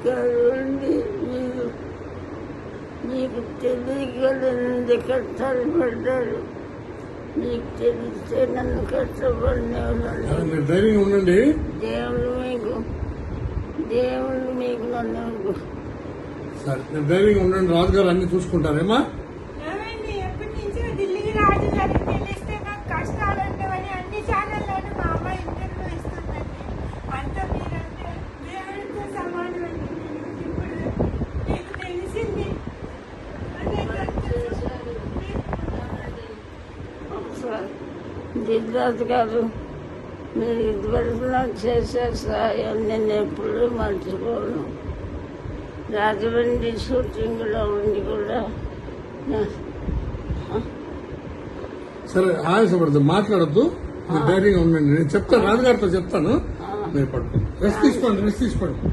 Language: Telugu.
కాదండి, మీకు తెలియగలని కష్టాలు పడ్డారు. మీకు తెలిస్తే నన్ను కష్టపడిన ధైర్యంగా ఉండండి. దేవుళ్ళు మీకు నన్ను సరే ధైర్యంగా ఉండండి. రాజుగారు అన్ని చూసుకుంటారేమా? ఎప్పటి నుంచో ఢిల్లీకి రాజుగారికి తెలిస్తే నాకు కష్టాలు ఉండవని అన్ని ఛానల్లోనూ మా అమ్మాయి ఇంటర్వ్యూ ఇస్తుందండి. అంతా మీరంటే దేవుడితో సమానం అండి. ఇప్పుడు మీకు తెలిసింది. దిద్రాజు గారు, మీరు ఇదివరకు నాకు చేసే సహాయం నేను ఎప్పుడూ మర్చిపోను. రాజమండ్రి షూటింగ్లో ఉండి కూడా సరే ఆయాసపడద్దు, మాట్లాడద్దు, ధైర్యంగా ఉండండి. నేను చెప్తాను, రాజుగారితో చెప్తాను. మీరు పడుకోండి, రెస్ట్ తీసుకోండి.